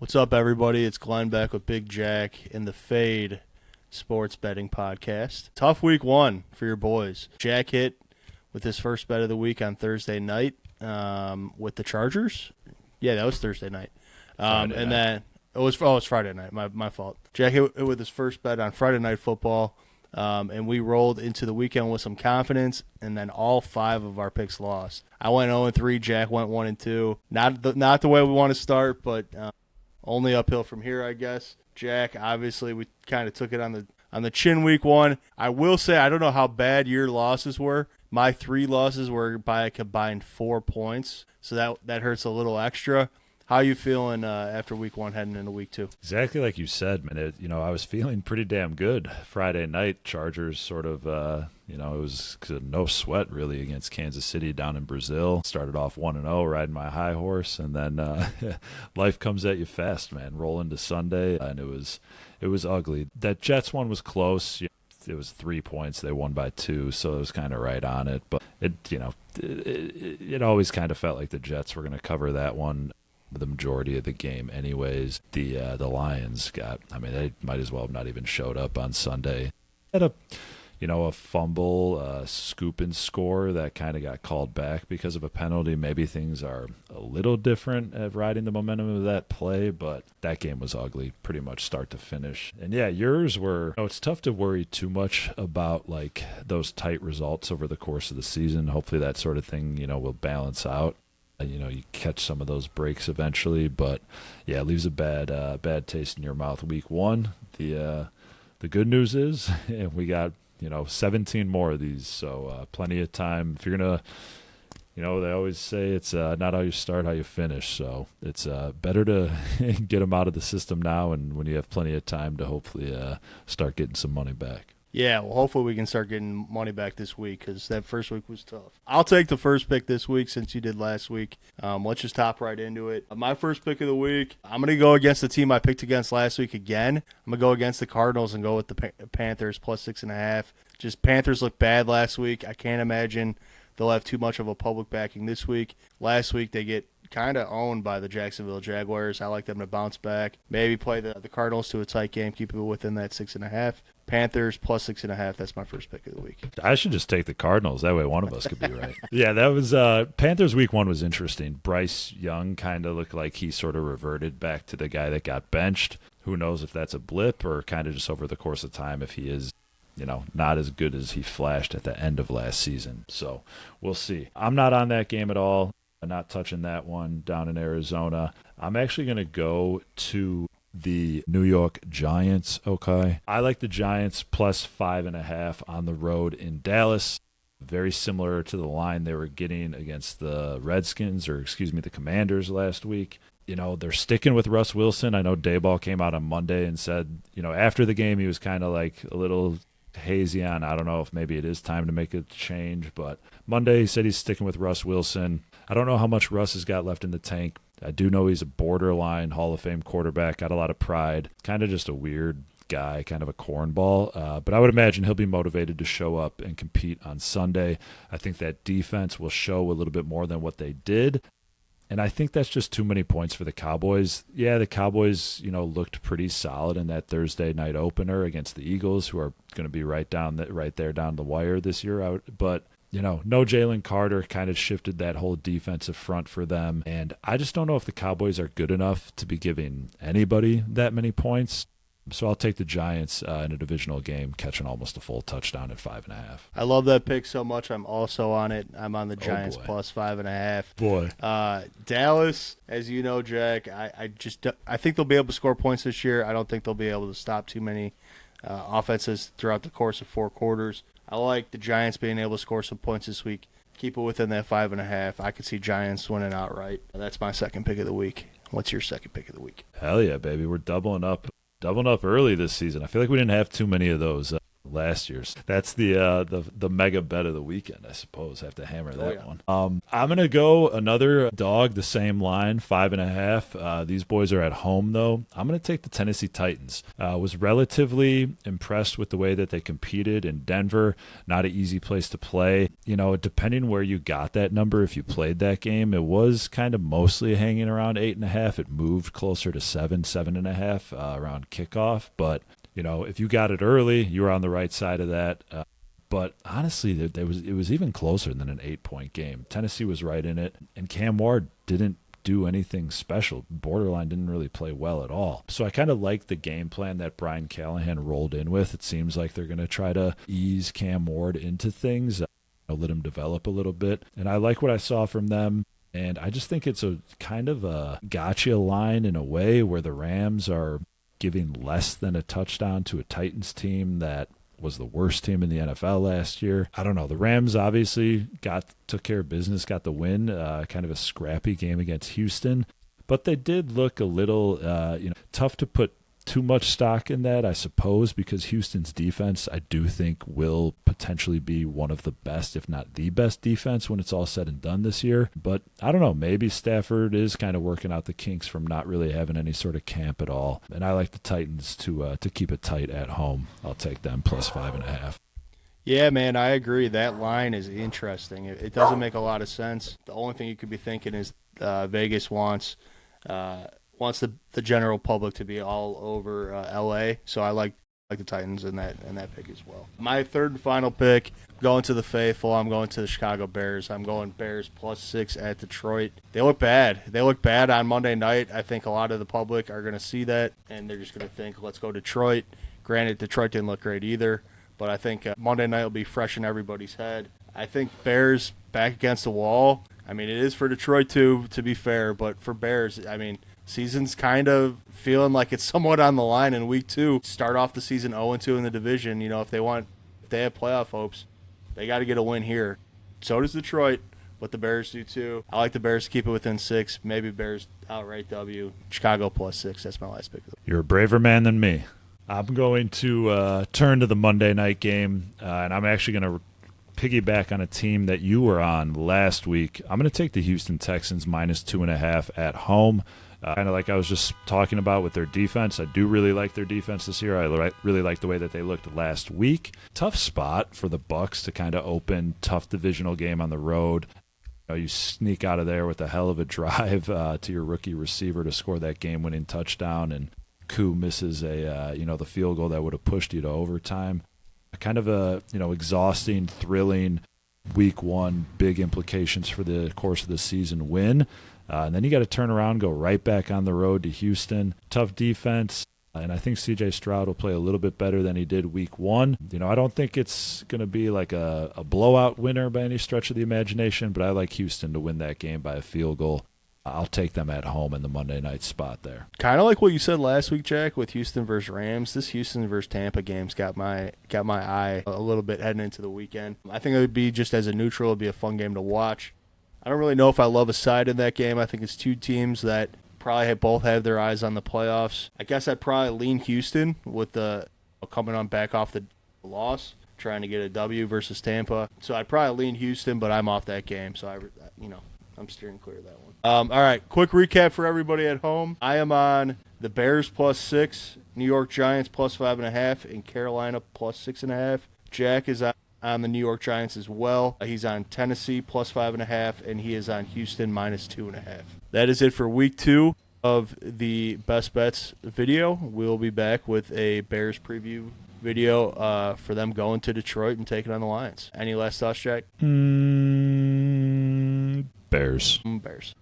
What's up, everybody? It's Glenn back with Big Jack in the Fade Sports Betting Podcast. Tough week one for your boys. Jack hit with his first bet of the week on Thursday night with the Chargers. Yeah, that was Thursday night. Then it was Friday night. My fault. Jack hit with his first bet on Friday Night Football, and we rolled into the weekend with some confidence. And then all five of our picks lost. I went 0-3. Jack went 1-2. Not the way we want to start, but. Only uphill from here, I guess. Jack, obviously, we kind of took it on the chin week one. I will say I don't know how bad your losses were. My 3 losses were by a combined 4 points, so that hurts a little extra. How you feeling after week one heading into week two? Exactly like you said, man. I was feeling pretty damn good Friday night. Chargers sort of, it was no sweat really against Kansas City down in Brazil. Started off 1-0, riding my high horse, and then life comes at you fast, man. Roll into Sunday, and it was ugly. That Jets one was close. It was 3 points. They won by 2, so it was kind of right on it. But it always kind of felt like the Jets were going to cover that one the majority of the game anyways. The Lions they might as well have not even showed up on Sunday. Had a fumble, scoop and score that kind of got called back because of a penalty. Maybe things are a little different at riding the momentum of that play, but that game was ugly pretty much start to finish. And yeah, yours were, it's tough to worry too much about like those tight results over the course of the season. Hopefully that sort of thing, will balance out. You catch some of those breaks eventually, but yeah, it leaves a bad taste in your mouth week one. The good news is we got 17 more of these, so plenty of time. If you're gonna, they always say it's not how you start, how you finish. So it's better to get them out of the system now, and when you have plenty of time to hopefully start getting some money back. Yeah, well, hopefully we can start getting money back this week because that first week was tough. I'll take the first pick this week since you did last week. Let's just hop right into it. My first pick of the week, I'm going to go against the team I picked against last week again. I'm going to go against the Cardinals and go with the Panthers plus 6.5. Just Panthers looked bad last week. I can't imagine they'll have too much of a public backing this week. Last week they get kind of owned by the Jacksonville Jaguars. I like them to bounce back. Maybe play the Cardinals to a tight game, keep it within that 6.5. Panthers plus 6.5. That's my first pick of the week. I should just take the Cardinals. That way one of us could be right. Yeah, that was Panthers week one was interesting. Bryce Young kind of looked like he sort of reverted back to the guy that got benched. Who knows if that's a blip or kind of just over the course of time if he is not as good as he flashed at the end of last season. So we'll see. I'm not on that game at all. I'm not touching that one down in Arizona. I'm actually going to go to the New York Giants. Okay. I like the Giants plus 5.5 on the road in Dallas. Very similar to the line they were getting against the Redskins, the Commanders last week. They're sticking with Russ Wilson. I know Daboll came out on Monday and said, after the game he was kind of like a little hazy on, I don't know if maybe it is time to make a change, but Monday he said he's sticking with Russ Wilson. I don't know how much Russ has got left in the tank. I do know he's a borderline Hall of Fame quarterback, got a lot of pride, kind of just a weird guy, kind of a cornball. But I would imagine he'll be motivated to show up and compete on Sunday. I think that defense will show a little bit more than what they did. And I think that's just too many points for the Cowboys. Yeah, the Cowboys, looked pretty solid in that Thursday night opener against the Eagles, who are going to be right there down the wire this year. But no Jalen Carter kind of shifted that whole defensive front for them. And I just don't know if the Cowboys are good enough to be giving anybody that many points. So I'll take the Giants in a divisional game, catching almost a full touchdown at 5.5. I love that pick so much. I'm also on it. I'm on the Giants plus 5.5. Boy. Dallas, as you know, Jack, I think they'll be able to score points this year. I don't think they'll be able to stop too many offenses throughout the course of 4 quarters. I like the Giants being able to score some points this week. Keep it within that 5.5. I could see Giants winning outright. That's my second pick of the week. What's your second pick of the week? Hell yeah, baby. We're doubling up early this season. I feel like we didn't have too many of those last year's. That's the mega bet of the weekend, I suppose. I have to hammer that one. I'm going to go another dog, the same line, 5.5. These boys are at home, though. I'm going to take the Tennessee Titans. Was relatively impressed with the way that they competed in Denver. Not an easy place to play. You know, depending where you got that number, if you played that game, it was kind of mostly hanging around 8.5. It moved closer to 7.5 around kickoff. But, you know, if you got it early, you were on the right side of that. But honestly, it was even closer than an 8-point game. Tennessee was right in it, and Cam Ward didn't do anything special. Borderline didn't really play well at all. So I kind of like the game plan that Brian Callahan rolled in with. It seems like they're going to try to ease Cam Ward into things, let him develop a little bit. And I like what I saw from them. And I just think it's a kind of a gotcha line in a way where the Rams are giving less than a touchdown to a Titans team that was the worst team in the NFL last year. I don't know. The Rams obviously took care of business, got the win, kind of a scrappy game against Houston. But they did look a little tough to put too much stock in that, I suppose, because Houston's defense, I do think, will potentially be one of the best, if not the best defense when it's all said and done this year. But I don't know, maybe Stafford is kind of working out the kinks from not really having any sort of camp at all. And I like the Titans to keep it tight at home. I'll take them plus 5.5. Yeah, man, I agree. That line is interesting. It doesn't make a lot of sense. The only thing you could be thinking is Vegas wants the general public to be all over LA, so I like the Titans in that pick as well. My third and final pick, going to the faithful. I'm going to the Chicago Bears. I'm going Bears +6 at Detroit. They look bad. They look bad on Monday night. I think a lot of the public are going to see that, and they're just going to think, let's go Detroit. Granted, Detroit didn't look great either, but I think Monday night will be fresh in everybody's head. I think Bears back against the wall. I mean, it is for Detroit too, to be fair, but for Bears, I mean, season's kind of feeling like it's somewhat on the line in week 2. Start off the season 0-2 in the division. You know, if they have playoff hopes, they got to get a win here. So does Detroit, but the Bears do too. I like the Bears to keep it within 6. Maybe Bears outright W. Chicago +6. That's my last pick. You're a braver man than me. I'm going to turn to the Monday night game, and I'm actually going to piggyback on a team that you were on last week. I'm going to take the Houston Texans -2.5 at home. Kind of like I was just talking about with their defense. I do really like their defense this year. I really like the way that they looked last week. Tough spot for the Bucs to kind of open, tough divisional game on the road. You sneak out of there with a hell of a drive to your rookie receiver to score that game-winning touchdown, and Koo misses the field goal that would have pushed you to overtime. Kind of a exhausting, thrilling week 1, big implications for the course of the season win. And then you got to turn around, go right back on the road to Houston. Tough defense, and I think C.J. Stroud will play a little bit better than he did week 1. I don't think it's going to be like a blowout winner by any stretch of the imagination, but I like Houston to win that game by a field goal. I'll take them at home in the Monday night spot there. Kind of like what you said last week, Jack, with Houston versus Rams. This Houston versus Tampa game's got my eye a little bit heading into the weekend. I think it would be just as a neutral, it'd be a fun game to watch. I don't really know if I love a side in that game. I think it's two teams that probably both have their eyes on the playoffs. I guess I'd probably lean Houston with the coming on back off the loss, trying to get a W versus Tampa. So I'd probably lean Houston, but I'm off that game, so I'm steering clear of that one. All right, quick recap for everybody at home. I am on the Bears +6, New York Giants +5.5, and Carolina +6.5. Jack is on the New York Giants as well. He's on Tennessee +5.5, and he is on Houston -2.5. That is it for week 2 of the Best Bets video. We'll be back with a Bears preview video for them going to Detroit and taking on the Lions. Any last thoughts, Jack? Bears. Bears.